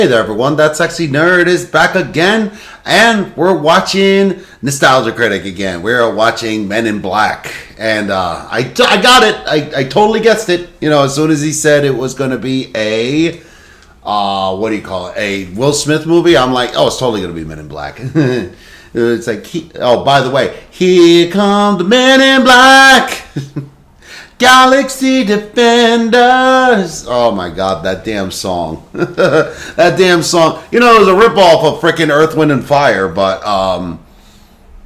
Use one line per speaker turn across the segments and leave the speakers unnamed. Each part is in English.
Hey there, everyone. That sexy nerd is back again, and we're watching Nostalgia Critic again. We're watching Men in Black, and I got it. I totally guessed it. You know, as soon as he said it was going to be a what do you call it? A Will Smith movie. I'm like, oh, it's totally going to be Men in Black. It's like, oh, by the way, here come the Men in Black. Galaxy Defenders. Oh my god, that damn song. That damn song. You know, it was a ripoff of freaking Earth, Wind, and Fire, but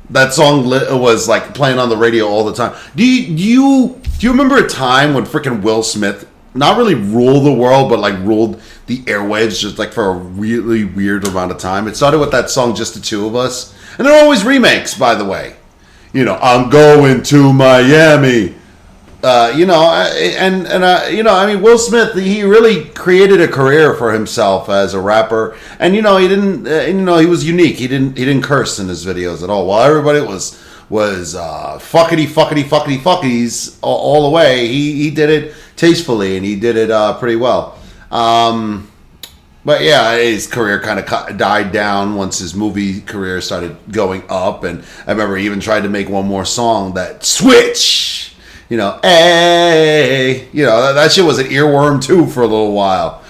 that song was like playing on the radio all the time. Do you remember a time when freaking Will Smith not really ruled the world, but like ruled the airwaves just like for a really weird amount of time? It started with that song, Just the Two of Us. And they're always remakes, by the way. You know, I'm going to Miami. You know, I mean, Will Smith, he really created a career for himself as a rapper, and you know, he didn't, he was unique. He didn't curse in his videos at all. While everybody was fuckity all the way, he did it tastefully, and he did it pretty well. But yeah, his career kind of died down once his movie career started going up, and I remember he even tried to make one more song, that Switch. You know, hey, you know, that shit was an earworm too for a little while.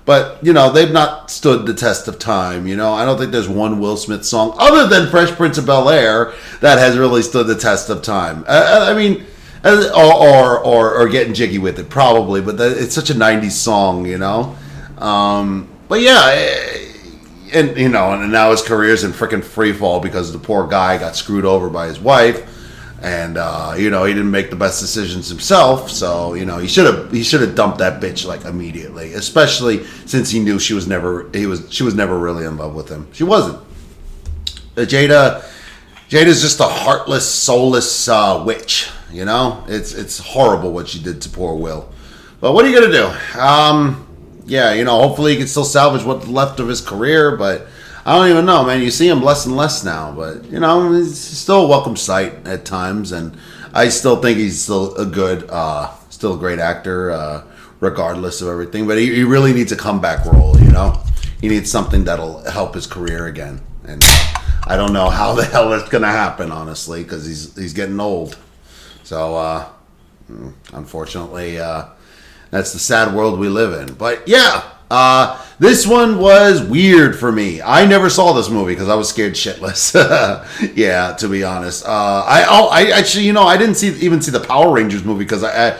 But, you know, they've not stood the test of time, you know. I don't think there's one Will Smith song, other than Fresh Prince of Bel-Air, that has really stood the test of time. I mean, or Getting Jiggy With It, probably, but it's such a 90s song, you know. But yeah, and, you know, and now his career's in freaking free fall because the poor guy got screwed over by his wife. And you know, he didn't make the best decisions himself, so you know, he should have dumped that bitch like immediately. Especially since he knew she was never really in love with him. She wasn't. Jada's just a heartless, soulless witch. You know, it's horrible what she did to poor Will. But what are you gonna do? Yeah, you know, hopefully he can still salvage what's left of his career, but I don't even know, man. You see him less and less now, but you know, he's still a welcome sight at times, and I still think he's still a great actor, regardless of everything. But he really needs a comeback role, you know. He needs something that'll help his career again, and I don't know how the hell it's gonna happen, honestly, because he's getting old. So, unfortunately, that's the sad world we live in. But yeah. This one was weird for me. I never saw this movie because I was scared shitless. Yeah, to be honest. I actually, you know, I didn't even see the Power Rangers movie because I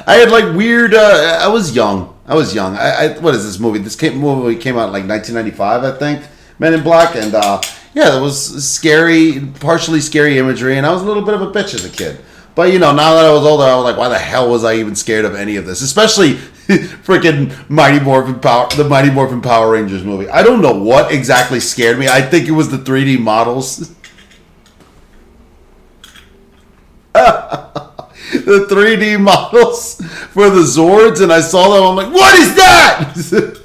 had like weird. I was young. What is this movie? This movie came out in like 1995, I think. Men in Black, and yeah, it was scary, partially scary imagery, and I was a little bit of a bitch as a kid. But, you know, now that I was older, I was like, why the hell was I even scared of any of this? Especially freaking the Mighty Morphin Power Rangers movie. I don't know what exactly scared me. I think it was the 3D models. The 3D models for the Zords, and I saw them, I'm like, what is that?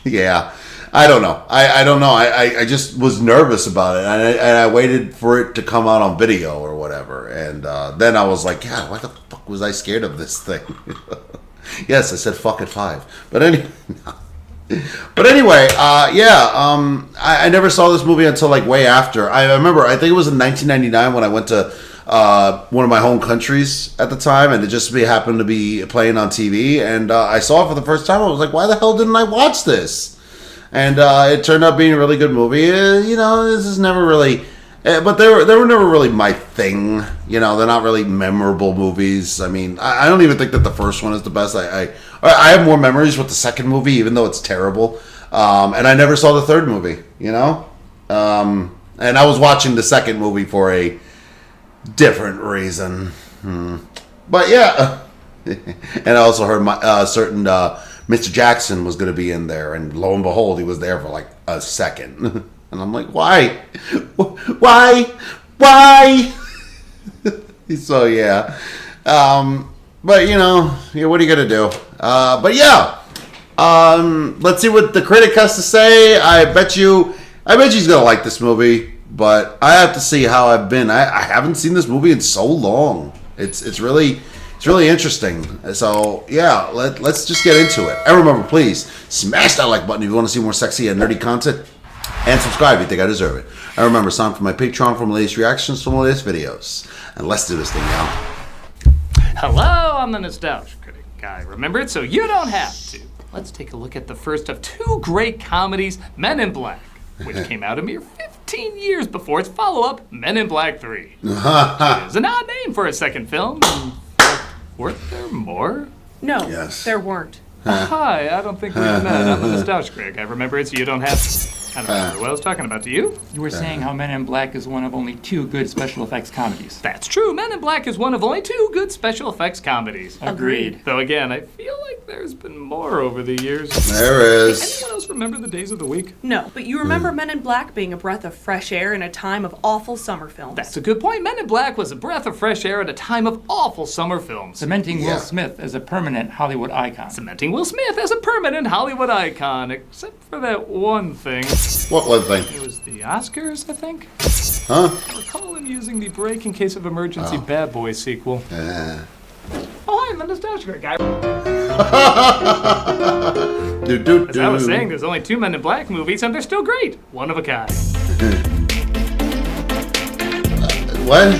Yeah. I don't know. I don't know. I just was nervous about it, and I waited for it to come out on video or whatever. And then I was like, God, why the fuck was I scared of this thing? Yes, I said fuck at 5. But anyway, yeah. I never saw this movie until like way after. I remember, I think it was in 1999 when I went to one of my home countries at the time, and it just happened to be playing on TV, and I saw it for the first time. I was like, why the hell didn't I watch this? And it turned out being a really good movie. You know, this is never really, but they were never really my thing. You know, they're not really memorable movies. I mean, I don't even think that the first one is the best. I have more memories with the second movie, even though it's terrible. And I never saw the third movie. You know, and I was watching the second movie for a different reason. But yeah, and I also heard certain. Mr. Jackson was going to be in there, and lo and behold, he was there for like a second. And I'm like, why? So, yeah. But, you know, what are you going to do? But, yeah. Let's see what the critic has to say. I bet you he's going to like this movie, but I have to see how I've been. I haven't seen this movie in so long. It's really It's really interesting. So, yeah, let's just get into it. And remember, please, smash that like button if you want to see more sexy and nerdy content. And subscribe if you think I deserve it. And remember, sign up for my Patreon for my latest reactions to my latest videos. And let's do this thing, y'all.
Hello, I'm the Nostalgia Critic guy. Remember it so you don't have to. Let's take a look at the first of two great comedies, Men in Black, which came out a mere 15 years before its follow-up, Men in Black 3. Which is an odd name for a second film. Weren't there more?
No,
Yes.
there weren't.
Hi, I don't think we've met. I'm the Nostalgia Critic. I remember it so you don't have to. I don't remember what I was talking about. Do you?
You were saying how Men in Black is one of only two good special effects comedies.
That's true. Men in Black is one of only two good special effects comedies.
Agreed.
Though again, I feel like there's been more over the years.
There is.
Anyone else remember the days of the week?
No, but you remember Men in Black being a breath of fresh air in a time of awful summer films.
That's a good point. Men in Black was a breath of fresh air at a time of awful summer films.
Cementing
Yeah.
Will Smith as a permanent Hollywood icon.
Cementing Will Smith as a permanent Hollywood icon, except for that one thing.
What one thing?
It was the Oscars, I think.
Huh?
I recall him using the Break in Case of Emergency Bad Boys sequel. Oh, hi, I'm the Nostalgia guy. As I was saying, there's only two Men in Black movies, and they're still great. One of a kind.
What?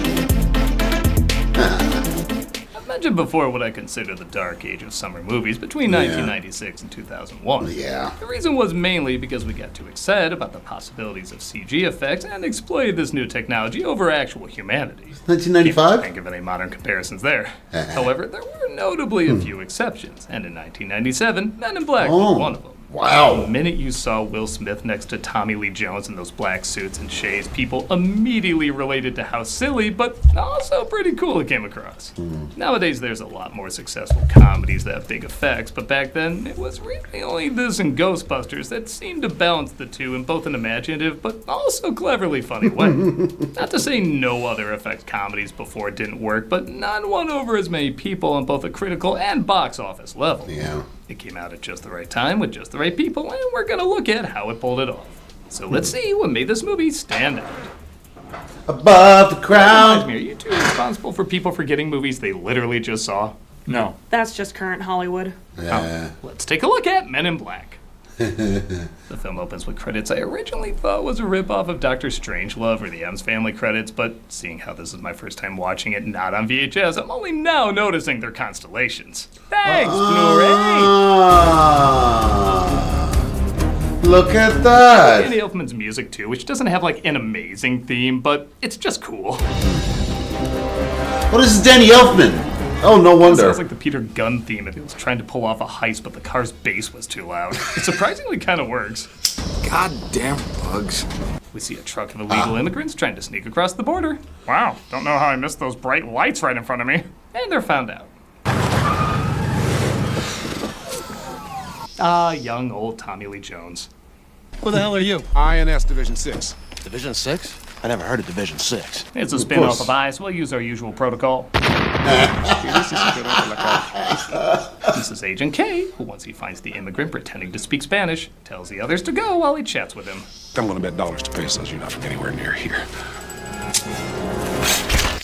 I've mentioned before what I consider the dark age of summer movies between 1996 and 2001.
Yeah.
The reason was mainly because we got too excited about the possibilities of CG effects and exploited this new technology over actual humanity.
1995?
Think of any modern comparisons there. However, there were notably a few exceptions, and in 1997, Men in Black was one of them.
Wow.
The minute you saw Will Smith next to Tommy Lee Jones in those black suits and shades, people immediately related to how silly, but also pretty cool it came across. Nowadays, there's a lot more successful comedies that have big effects, but back then, it was really only this and Ghostbusters that seemed to balance the two in both an imaginative, but also cleverly funny way. Not to say no other effect comedies before didn't work, but none won over as many people on both a critical and box office level.
Yeah.
It came out at just the right time with just the right people, and we're gonna look at how it pulled it off. So let's see what made this movie stand out.
Above the
Reminds
crowd.
me, are you two responsible for people forgetting movies they literally just saw?
No.
That's just current Hollywood.
Yeah.
Let's take a look at Men in Black. The film opens with credits I originally thought was a ripoff of Dr. Strangelove or the Addams Family credits, but seeing how this is my first time watching it not on VHS, I'm only now noticing their constellations. Thanks, Blu-ray!
Look at that.
Danny Elfman's music too, which doesn't have like an amazing theme, but it's just cool.
What is Danny Elfman? Oh, no
It
wonder.
sounds like the Peter Gunn theme if he was trying to pull off a heist, but the car's bass was too loud. It surprisingly kind of works.
Goddamn bugs.
We see a truck of illegal immigrants trying to sneak across the border. Wow, don't know how I missed those bright lights right in front of me. And they're found out. Young old Tommy Lee Jones.
Who the hell are you?
INS Division 6.
Division 6? I never heard of Division 6.
It's a spin-off of I, so we'll use our usual protocol. This is Agent K, who once he finds the immigrant pretending to speak Spanish, tells the others to go while he chats with him.
I'm gonna bet dollars to pesos you're not from anywhere near here.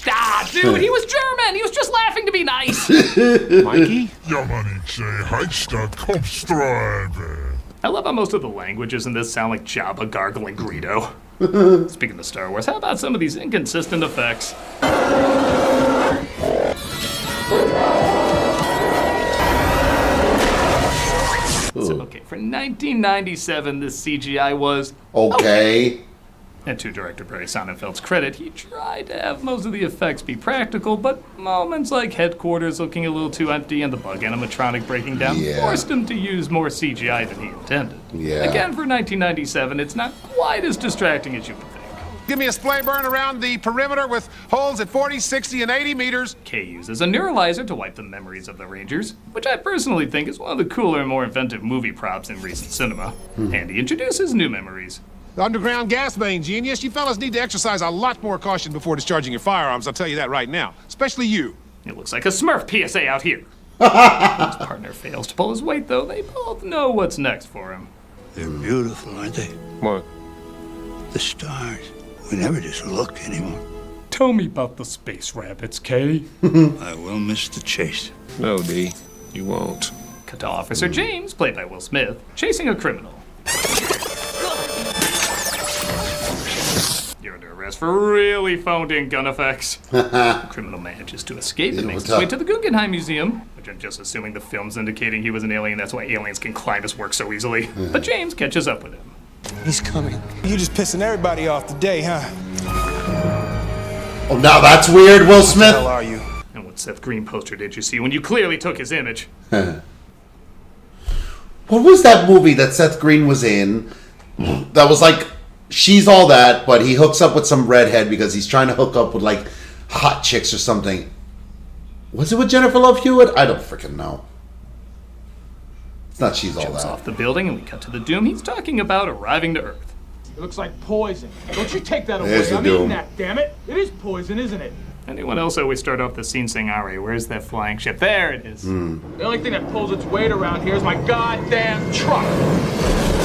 Ah, dude, he was German! He was just laughing to be nice!
Mikey?
Ja, man, ich sehe Heizstadt Kopfstreibe.
I love how most of the languages in this sound like Jabba gargling Greedo. Speaking of Star Wars, how about some of these inconsistent effects? So, okay, for 1997, this CGI was
Okay.
And to director Barry Sonnenfeld's credit, he tried to have most of the effects be practical, but moments like headquarters looking a little too empty and the bug animatronic breaking down forced him to use more CGI than he intended.
Yeah.
Again, for 1997, it's not quite as distracting as you would think.
Give me a splay burn around the perimeter with holes at 40, 60, and 80 meters.
Kay uses a neuralizer to wipe the memories of the Rangers, which I personally think is one of the cooler and more inventive movie props in recent cinema. And he introduces new memories.
The underground gas main, genius. You fellas need to exercise a lot more caution before discharging your firearms, I'll tell you that right now. Especially you.
It looks like a Smurf PSA out here. His partner fails to pull his weight, though. They both know what's next for him.
They're beautiful, aren't they?
What?
The stars. We never just look anymore.
Tell me about the space rabbits, Kay.
I will miss the chase.
No, D, you won't.
Cut to Officer James, played by Will Smith, chasing a criminal. You're under arrest for really phoned-in gun effects. The criminal manages to escape and makes his way to the Guggenheim Museum, which I'm just assuming the film's indicating he was an alien. That's why aliens can climb his work so easily. But James catches up with him.
He's coming. You just pissing everybody off today, huh?
Oh, now that's weird, Will
What the
Smith.
hell are you?
And what Seth Green poster did you see when you clearly took his image?
What was that movie that Seth Green was in? That was like, she's all that, but he hooks up with some redhead because he's trying to hook up with like hot chicks or something. Was it with Jennifer Love Hewitt? I don't freaking know. It's not She's All
Jumps
That.
off the building and we cut to the Doom he's talking about arriving to Earth.
It looks like poison. Don't you take that away.
There's the
I'm
Doom.
eating that, damn it. It is poison, isn't it?
Anyone else always start off the scene saying, Ari, where's that flying ship? There it is.
The only thing that pulls its weight around here is my goddamn truck.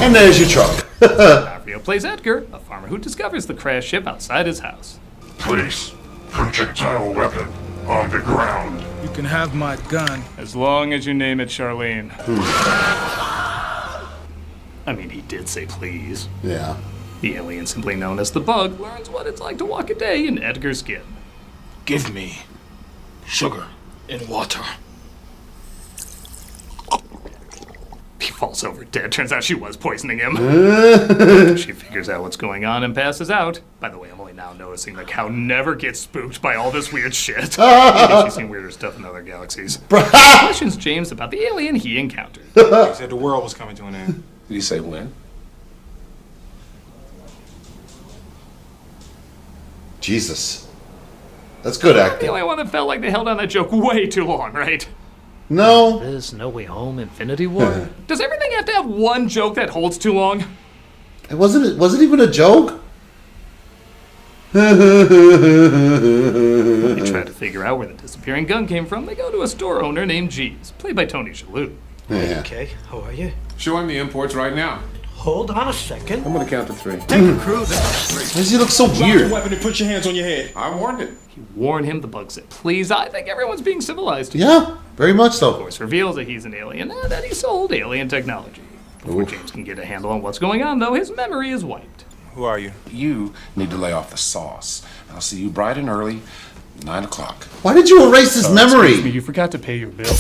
And there's your truck.
D'Onofrio plays Edgar, a farmer who discovers the crashed ship outside his house.
Place projectile weapon on the ground.
You can have my gun.
As long as you name it Charlene. I mean, he did say please.
Yeah.
The alien, simply known as the Bug, learns what it's like to walk a day in Edgar's skin.
Give me sugar and water.
He falls over dead. Turns out she was poisoning him. She figures out what's going on and passes out. By the way, I'm only now noticing the cow never gets spooked by all this weird shit. Maybe she's seen weirder stuff in other galaxies. Questions James about the alien he encountered.
He said the world was coming to an end.
Did he say when?
Jesus. That's good
The
acting.
only one that felt like they held on that joke way too long, right?
No.
This No Way Home Infinity War?
Does everything have to have one joke that holds too long?
It wasn't. Was it even a joke?
They try to figure out where the disappearing gun came from. They go to a store owner named Jeeves, played by Tony Shalhoub.
Yeah.
Okay, how are you?
Show him the imports right now.
Hold on a second.
I'm gonna count to 3.
Take a cruise.
Why does he look so weird?
Weapon and put your hands on your head.
I warned him.
He warned him, the Bug said, please, I think everyone's being civilized.
Yeah, very much
Of
so.
course, reveals that he's an alien and that he sold alien technology. Before James can get a handle on what's going on, though, his memory is wiped.
Who are you?
You need to lay off the sauce. I'll see you bright and early, 9 o'clock.
Why did you erase his
Excuse me,
memory?
you forgot to pay your bill.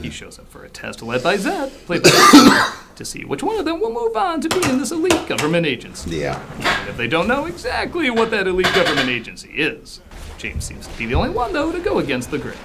He shows up for a test led by Zed, played by to see which one of them will move on to be in this elite government agency.
Yeah.
Even if they don't know exactly what that elite government agency is. James seems to be the only one, though, to go against the grain.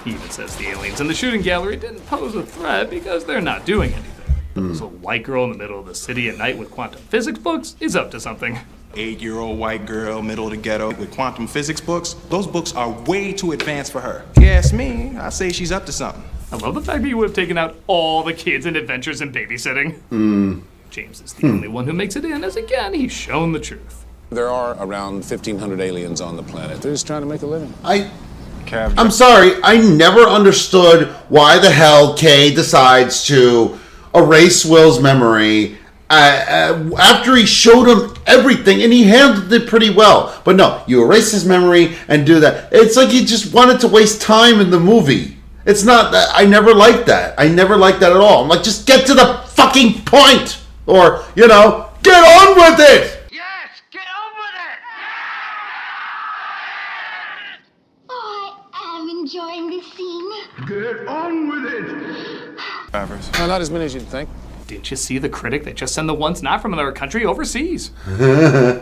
He even says the aliens in the shooting gallery didn't pose a threat because they're not doing anything. But this little white girl in the middle of the city at night with quantum physics books is up to something.
8-year-old white girl, middle of the ghetto, with quantum physics books. Those books are way too advanced for her. If you ask me, I say she's up to something.
I love the fact that you would have taken out all the kids in Adventures in Babysitting. James is the only one who makes it in, as again, he's shown the truth.
There are around 1,500 aliens on the planet. They're just trying to make a living.
I'm sorry. I never understood why the hell Kay decides to erase Will's memory after he showed him everything, and he handled it pretty well. But no, you erase his memory and do that. It's like he just wanted to waste time in the movie. It's not that. I never liked that. I never liked that at all. I'm like, just get to the fucking point. Or, get on with it.
Yes, get on with it!
Oh, I am enjoying this scene.
Get on with it!
No, not as many as you'd think.
Didn't you see the Critic? They just send the ones not from another country overseas. I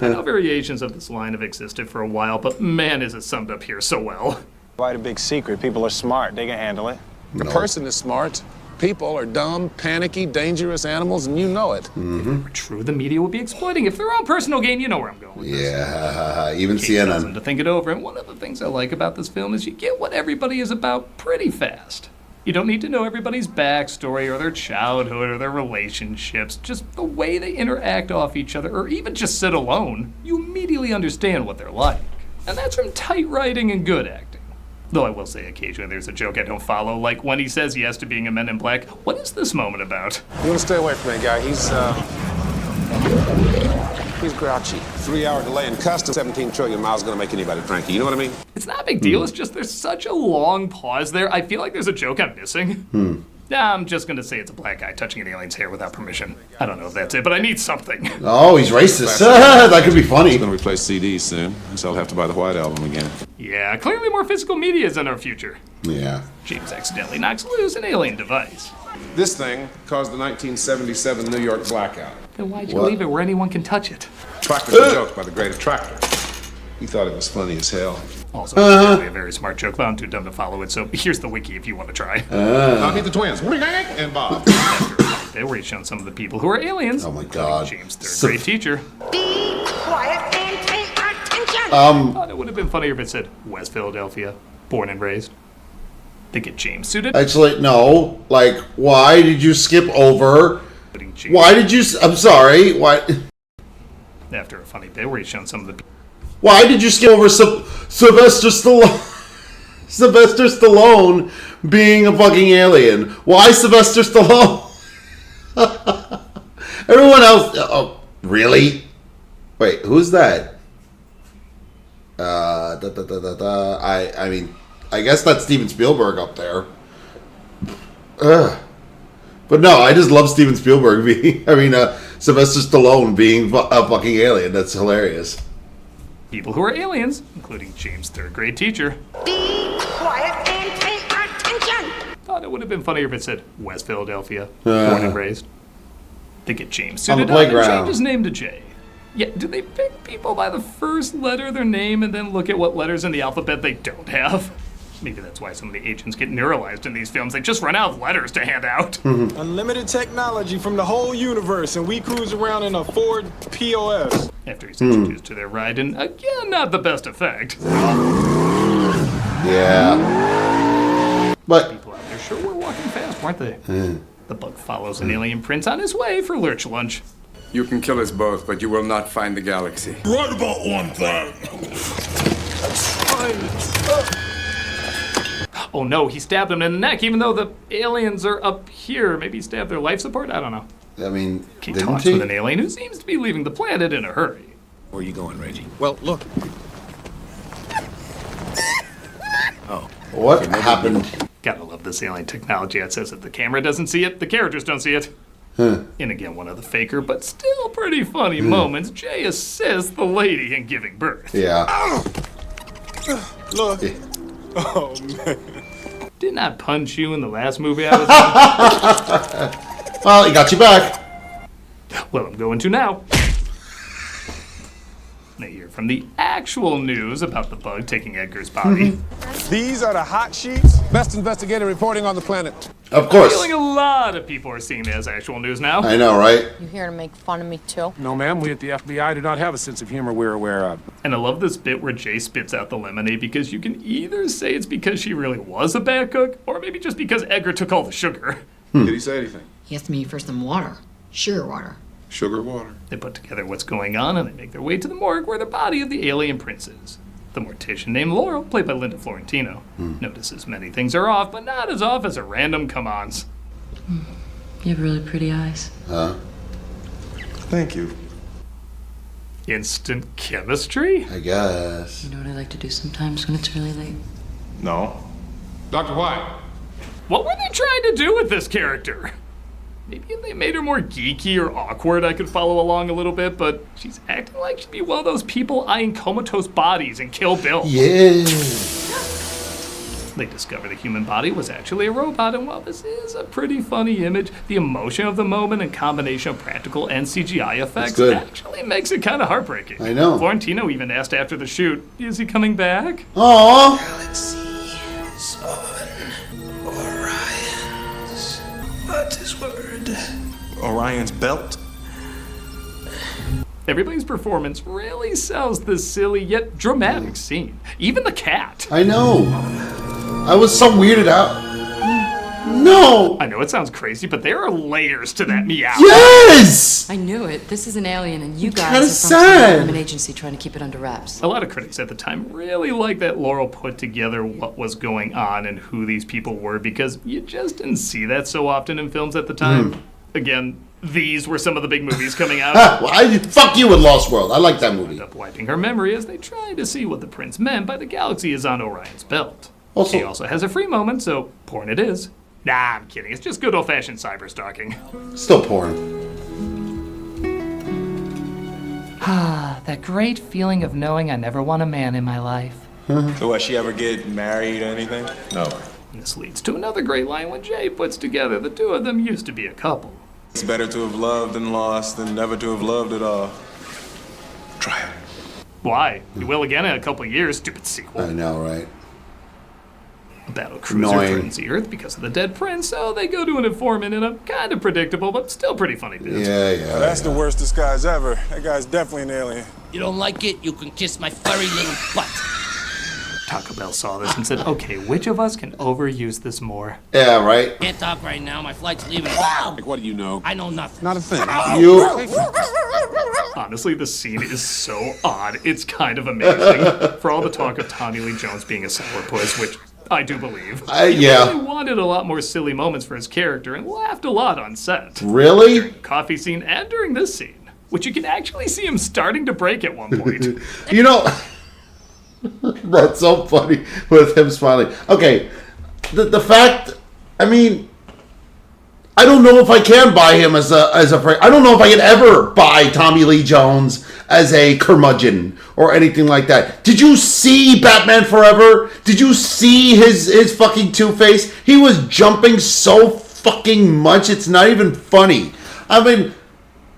know variations of this line have existed for a while, but man, is it summed up here so well.
Quite a big secret. People are smart. They can handle it.
The person is smart. People are dumb, panicky, dangerous animals, and you know it.
If it were true, the media would be exploiting it for their own personal gain. You know where I'm going with this.
Yeah, even
Kate tells them
CNN.
to think it over, and one of the things I like about this film is you get what everybody is about pretty fast. You don't need to know everybody's backstory or their childhood or their relationships. Just the way they interact off each other, or even just sit alone, you immediately understand what they're like. And that's from tight writing and good acting. Though I will say occasionally there's a joke I don't follow, like when he says yes to being a Men in Black. What is this moment about?
You want to stay away from that guy. He's grouchy.
3-hour delay in customs, 17 trillion miles gonna make anybody cranky. You know what I mean?
It's not a big deal. It's just there's such a long pause there. I feel like there's a joke I'm missing. Yeah, I'm just going to say it's a black guy touching an alien's hair without permission. I don't know if that's it, but I need something.
Oh, he's racist. That could be funny.
He's gonna replace CDs soon, so I'll have to buy the White Album again.
Yeah, clearly more physical media is in our future.
Yeah.
James accidentally knocks loose an alien device.
This thing caused the 1977 New York blackout.
Then why'd you leave it where anyone can touch it?
Practical joke by the great attractor. He thought it was funny as hell.
Also, it's definitely a very smart joke, but I'm too dumb to follow it, so here's the wiki if you want to try.
Meet the twins, and Bob.
They were shown some of the people who are aliens.
Oh my god.
James' third grade teacher.
Be quiet and pay attention.
Thought it would have been funnier if it said West Philadelphia, born and raised. They get James suited.
Actually, no. Like, why did you skip over? Why did you? I'm sorry. Why?
After a funny bit where he's shown some of the.
Why did you skip over Sylvester Stallone? Sylvester Stallone being a fucking alien. Why Sylvester Stallone? Everyone else. Oh, really? Wait, who's that? I mean, I guess that's Steven Spielberg up there. But no, I just love Steven Spielberg being. Sylvester Stallone being a fucking alien. That's hilarious.
People who are aliens, including James' third grade teacher.
Be quiet and pay attention.
Thought it would have been funnier if it said West Philadelphia, born and raised. They get James suited up and change his name to J. Yeah, do they pick people by the first letter of their name and then look at what letters in the alphabet they don't have? Maybe that's why some of the agents get neuralized in these films. They just run out of letters to hand out.
Unlimited technology from the whole universe, and we cruise around in a Ford POS.
After he's introduced to their ride, and again, not the best effect.
Yeah. But
people out there sure were walking fast, weren't they? The bug follows an alien prince on his way for lurch lunch.
You can kill us both, but you will not find the galaxy.
Right about one thing.
Oh no, he stabbed him in the neck, even though the aliens are up here. Maybe he stabbed their life support? I don't know.
I mean,
he talks with an alien who seems to be leaving the planet in a hurry.
Where are you going, Reggie? Well, look.
Oh. What happened?
Gotta love this alien technology. It says if the camera doesn't see it, the characters don't see it. And again, one of the faker, but still pretty funny moments. Jay assists the lady in giving birth.
Yeah.
Look. Oh, man.
Didn't I punch you in the last movie I was in?
Well, he got you back.
Well, I'm going to now. Now hear from the actual news about the bug taking Edgar's body.
These are the hot sheets?
Best investigator reporting on the planet.
Of course.
I feel like a lot of people are seeing that as actual news now.
I know, right?
You here to make fun of me, too?
No, ma'am. We at the FBI do not have a sense of humor we're aware of.
And I love this bit where Jay spits out the lemonade because you can either say it's because she really was a bad cook, or maybe just because Edgar took all the sugar.
Did he say anything?
He asked me for some water. Sugar water.
Sugar water.
They put together what's going on and they make their way to the morgue where the body of the alien prince is. The mortician named Laurel, played by Linda Florentino, notices many things are off, but not as off as a random come-ons.
You have really pretty eyes.
Thank you.
Instant chemistry?
I guess.
You know what I like to do sometimes when it's really late?
No. Dr. White.
What were they trying to do with this character? Maybe if they made her more geeky or awkward, I could follow along a little bit, but she's acting like she'd be one of those people eyeing comatose bodies in Kill Bill.
Yeah.
They discover the human body was actually a robot, and while this is a pretty funny image, the emotion of the moment and combination of practical and CGI effects actually makes it kind of heartbreaking.
I know.
Florentino even asked after the shoot, is he coming back?
Aww.
Galaxy is on Orion's. What is word?
Orion's belt?
Everybody's performance really sells this silly yet dramatic scene. Even the cat.
I know. I was so weirded out. No!
I know it sounds crazy, but there are layers to that meow.
Yes!
I knew it. This is an alien, and you guys
kinda
are from some
sad.
government agency trying to keep it under wraps.
A lot of critics at the time really liked that Laurel put together what was going on and who these people were, because you just didn't see that so often in films at the time. Again, these were some of the big movies coming out.
Fuck you with Lost World. I like that movie.
End up wiping her memory as they try to see what the prince meant by the galaxy is on Orion's belt.
Also,
he also has a free moment, so porn it is. Nah, I'm kidding. It's just good old-fashioned cyber stalking.
Still porn.
Ah, that great feeling of knowing I never want a man in my life.
So what, she ever get married or anything?
No.
This leads to another great line when Jay puts together the two of them used to be a couple.
It's better to have loved and lost than never to have loved at all.
Try it.
Why? You will again in a couple of years, stupid sequel.
I know, right?
A battle cruiser threatens the Earth because of the dead prince, so they go to an informant in a kind of predictable but still pretty funny bit.
Yeah.
That's the worst disguise ever. That guy's definitely an alien.
You don't like it? You can kiss my furry little butt.
Taco Bell saw this and said, okay, which of us can overuse this more?
Yeah, right?
Can't talk right now. My flight's leaving. Like,
what do you know?
I know nothing.
Not a thing.
Honestly, the scene is so odd. It's kind of amazing. For all the talk of Tommy Lee Jones being a sourpuss, which I do believe. He really wanted a lot more silly moments for his character and laughed a lot on set.
Really?
During the coffee scene and during this scene, which you can actually see him starting to break at one point.
You know... That's so funny with him smiling. Okay, the fact, I mean, I don't know if I can buy him as a I don't know if I can ever buy Tommy Lee Jones as a curmudgeon or anything like that. Did you see Batman Forever? Did you see his fucking Two-Face? He was jumping so fucking much, it's not even funny. I mean,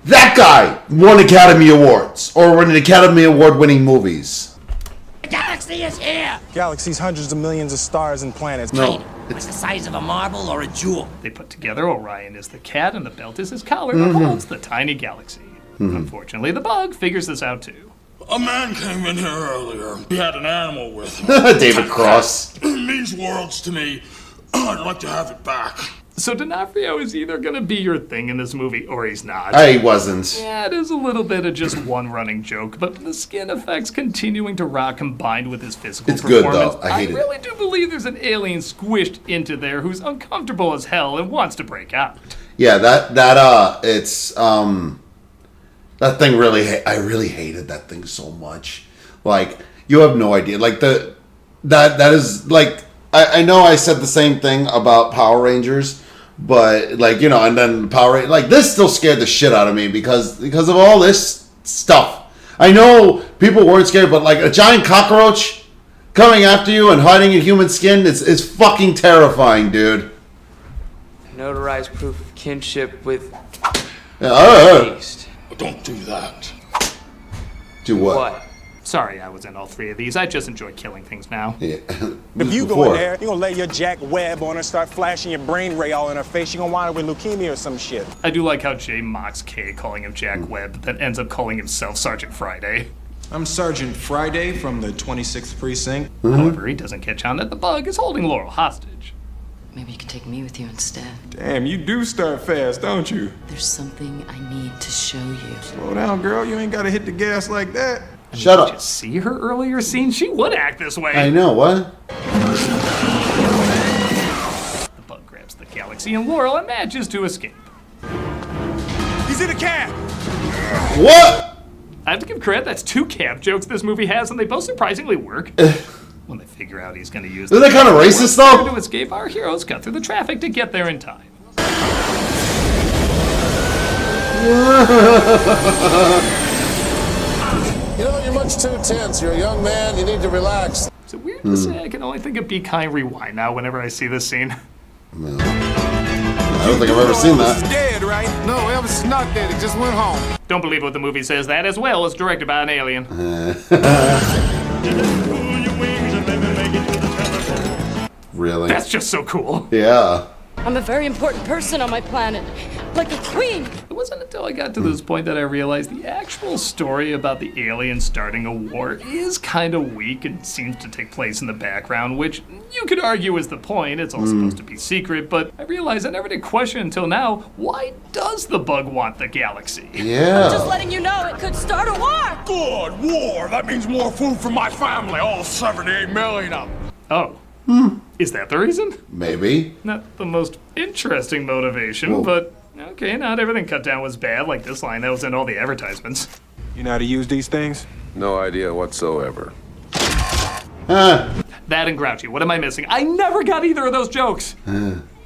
that guy won Academy Awards or won an Academy Award winning movies.
The galaxy is here!
Galaxies, hundreds of millions of stars and planets.
No. It's the size of a marble or a jewel.
They put together Orion is the cat and the belt is his collar that holds the tiny galaxy. Unfortunately, the bug figures this out too.
A man came in here earlier. He had an animal with him.
David Cross.
It means worlds to me. I'd like to have it back.
So D'Onofrio is either going to be your thing in this movie or he's not.
He wasn't.
Yeah, it is a little bit of just one running joke, but the skin effects continuing to rock combined with his physical performance.
Good, though. I hate it.
really do believe there's an alien squished into there who's uncomfortable as hell and wants to break out.
Yeah, it's, that thing really, I really hated that thing so much. Like, you have no idea. Like, that is, like, I know I said the same thing about Power Rangers, but, like, you know, and then Power Rangers, like, this still scared the shit out of me because of all this stuff. I know people weren't scared, but, like, a giant cockroach coming after you and hiding in human skin, it's fucking terrifying, dude.
Notarized proof of kinship with...
Don't do that.
Do what?
Sorry I was in all three of these. I just enjoy killing things now.
Yeah.
If you go in there, you're gonna lay your Jack Webb on her, start flashing your brain ray all in her face. You're gonna wind up with leukemia or some shit.
I do like how Jay mocks Kay calling him Jack Webb, then ends up calling himself Sergeant Friday.
I'm Sergeant Friday from the 26th Precinct.
However, he doesn't catch on that the bug is holding Laurel hostage.
Maybe you can take me with you instead.
Damn, you do start fast, don't you?
There's something I need to show you.
Slow down, girl. You ain't gotta hit the gas like that.
Shut up.
Did you see her earlier scene? She would act this way.
I know, what?
The bug grabs the galaxy and Laurel and manages to escape.
He's in a cab!
What?
I have to give credit, that's 2 cab jokes this movie has, and they both surprisingly work. When they figure out he's going to use...
Isn't that kind of racist, though?
To escape, our heroes cut through the traffic to get there in time.
You know, you're much too tense. You're a young man. You need to relax.
Is it weird to say I can only think of Be Kind Rewind now whenever I see this scene?
No. I don't think I've ever seen that.
Dead, right? No, Elvis is not dead. He just went home.
Don't believe what the movie says. That as well is directed by an alien.
Really?
That's just so cool.
Yeah.
I'm a very important person on my planet, like a queen.
It wasn't until I got to this point that I realized the actual story about the alien starting a war is kind of weak and seems to take place in the background, which you could argue is the point. It's all supposed to be secret, but I realized I never did question until now, why does the bug want the galaxy?
Yeah.
I'm just letting you know it could start a war.
Good, war. That means more food for my family. All 78 million of them.
Oh. Is that the reason?
Maybe.
Not the most interesting motivation, but Okay, not everything cut down was bad, like this line that was in all the advertisements.
You know how to use these things?
No idea whatsoever.
That and Grouchy, what am I missing? I never got either of those jokes!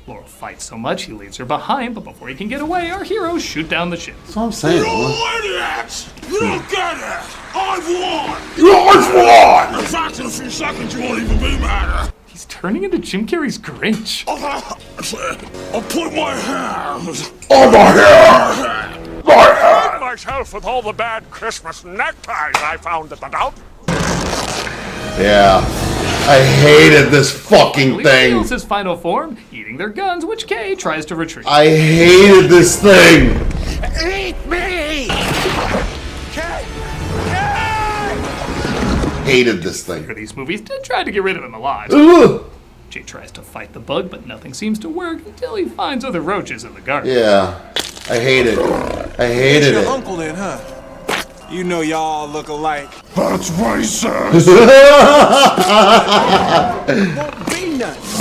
Laurel fights so much he leaves her behind, but before he can get away, our heroes shoot down the ship.
That's what I'm saying.
You idiots! You don't get it! I've won!
I've won!
In fact, in a few seconds, you won't even be mad.
He's turning into Jim Carrey's Grinch.
I'll put my hands
on my hair! My hair!
myself with all the bad Christmas neckties I found at the dump.
Yeah. I hated this fucking
Lee
thing.
reveals his final form, eating their guns, which Kay tries to retrieve.
I hated this thing.
Eat me!
Hated this thing.
These movies did try to get rid of him alive. Jay tries to fight the bug, but nothing seems to work until he finds other roaches in the garden.
Yeah. I hate it. I hated
Your
it.
uncle then, huh? You know y'all look alike.
That's racist.
Won't be nuts.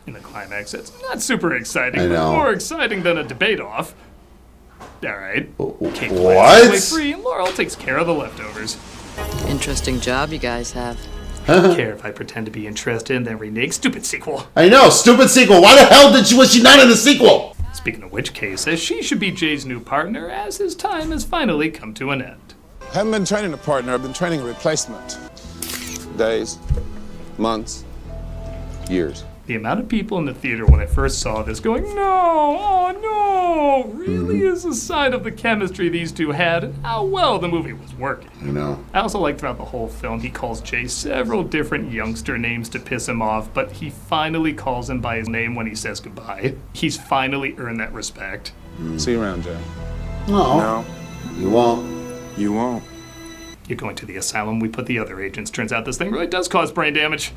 In the climax, it's not super exciting,
I
but
know.
more exciting than a debate off. Alright. Kate
What?
his way free, and Laurel takes care of the leftovers.
Interesting job you guys have.
Don't care if I pretend to be interested in that reneged stupid sequel.
I know, stupid sequel. Why the hell was she not in the sequel?
Speaking of which, Kay says she should be Jay's new partner as his time has finally come to an end.
I haven't been training a partner, I've been training a replacement.
Days, months, years.
The amount of people in the theater when I first saw this going, no, oh no, really is a sign of the chemistry these two had and how well the movie was working.
I know.
I also like throughout the whole film he calls Jay several different youngster names to piss him off, but he finally calls him by his name when he says goodbye. He's finally earned that respect.
See you around, Jay.
No. You won't.
You won't.
You're going to the asylum, we put the other agents. Turns out this thing really does cause brain damage.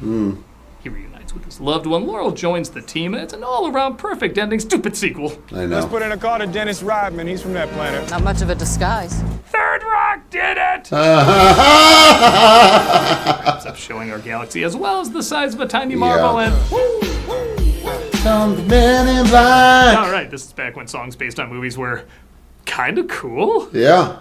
He reunites with his loved one. Laurel joins the team, and it's an all-around perfect ending stupid sequel.
I
Let's
know.
put in a call to Dennis Rodman. He's from that planet.
Not much of a disguise.
Third Rock did it! Ends up showing our galaxy as well as the size of a tiny marble and...
Some men in black.
Alright, this is back when songs based on movies were kinda cool.
Yeah.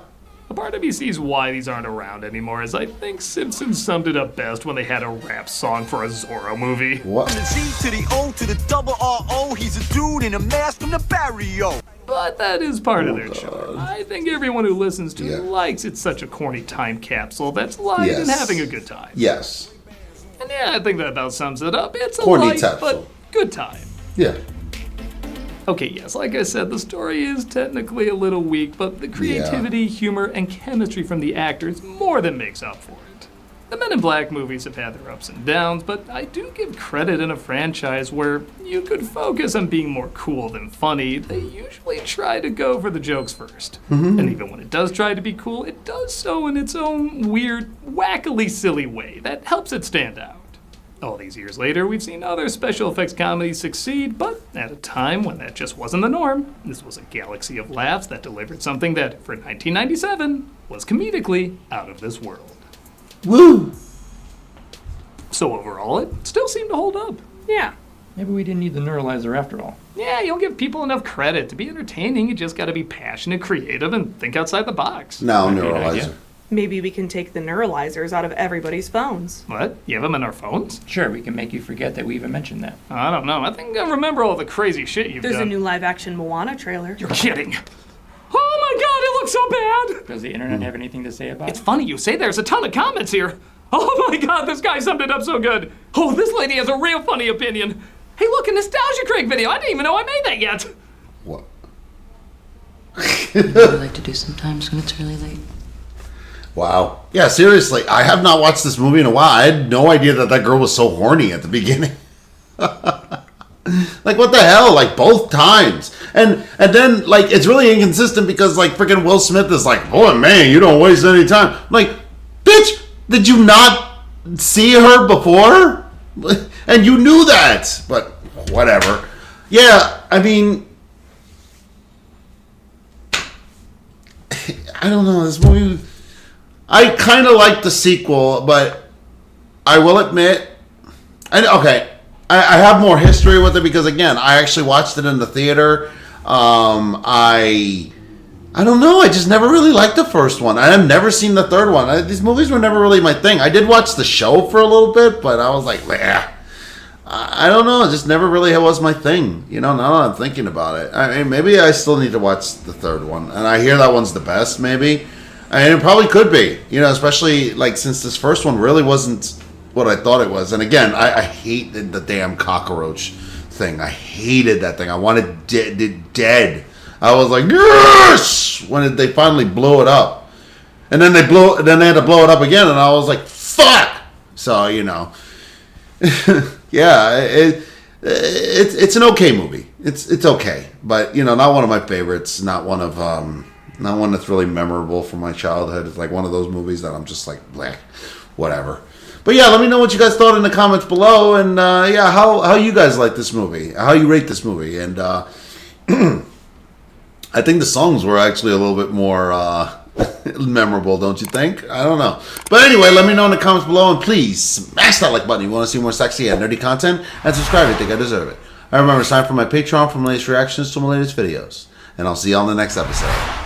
A part of me sees why these aren't around anymore, as I think Simpsons summed it up best when they had a rap song for a Zorro movie.
What?
From the Z to the O to the double R-O, he's a dude in a mask from the barrio.
But that is part of their charm. I think everyone who listens to it likes it's such a corny time capsule that's light and
Yes.
having a good time.
Yes.
And yeah, I think that about sums it up. It's a
Corny
light
capsule.
but good time.
Yeah.
Okay, yes, like I said, the story is technically a little weak, but the creativity, humor, and chemistry from the actors more than makes up for it. The Men in Black movies have had their ups and downs, but I do give credit in a franchise where you could focus on being more cool than funny. They usually try to go for the jokes first. And even when it does try to be cool, it does so in its own weird, wackily silly way that helps it stand out. All these years later, we've seen other special effects comedies succeed, but at a time when that just wasn't the norm. This was a galaxy of laughs that delivered something that, for 1997, was comedically out of this world.
Woo!
So overall, it still seemed to hold up.
Yeah.
Maybe we didn't need the neuralizer after all.
Yeah, you don't give people enough credit. To be entertaining, you just gotta be passionate, creative, and think outside the box.
No,
Might be an
neuralizer.
idea.
Maybe we can take the neuralizers out of everybody's phones.
What? You have them in our phones?
Sure, we can make you forget that we even mentioned that.
I don't know. I think I remember all the crazy shit you've
There's
done.
a new live-action Moana trailer.
You're kidding. Oh my god, it looks so bad!
Does the internet have anything to say about
It's
it?
funny you say there's a ton of comments here. Oh my god, this guy summed it up so good. Oh, this lady has a real funny opinion. Hey, look, a Nostalgia Craig video. I didn't even know I made that yet.
What?
You know what I like to do sometimes when it's really late?
Wow. Yeah, seriously, I have not watched this movie in a while. I had no idea that that girl was so horny at the beginning. Like, what the hell? Like, both times. And then, like, it's really inconsistent because, like, freaking Will Smith is like, boy, man, you don't waste any time. I'm like, bitch, did you not see her before? And you knew that. But whatever. Yeah, I mean, I don't know. This movie, I kind of like the sequel, but I will admit, I have more history with it because, again, I actually watched it in the theater. I don't know. I just never really liked the first one. I've never seen the third one. These movies were never really my thing. I did watch the show for a little bit, but I was like, I don't know. It just never really was my thing. Now that I'm thinking about it. I mean, maybe I still need to watch the third one. And I hear that one's the best, maybe. And it probably could be. Especially, since this first one really wasn't what I thought it was. And again, I hated the damn cockroach thing. I hated that thing. I wanted it dead. I was like, yes! When they finally blew it up. And then they had to blow it up again, and I was like, fuck! So, yeah, it's an okay movie. It's okay. But, not one of my favorites, not one that's really memorable from my childhood. It's like one of those movies that I'm just like, bleh, whatever. But yeah, let me know what you guys thought in the comments below, and how you guys like this movie, how you rate this movie, and I think the songs were actually a little bit more memorable, don't you think? I don't know. But anyway, let me know in the comments below, and please smash that like button if you want to see more sexy and nerdy content, and subscribe if you think I deserve it. I remember it's time for my Patreon for my latest reactions to my latest videos, and I'll see you all in the next episode.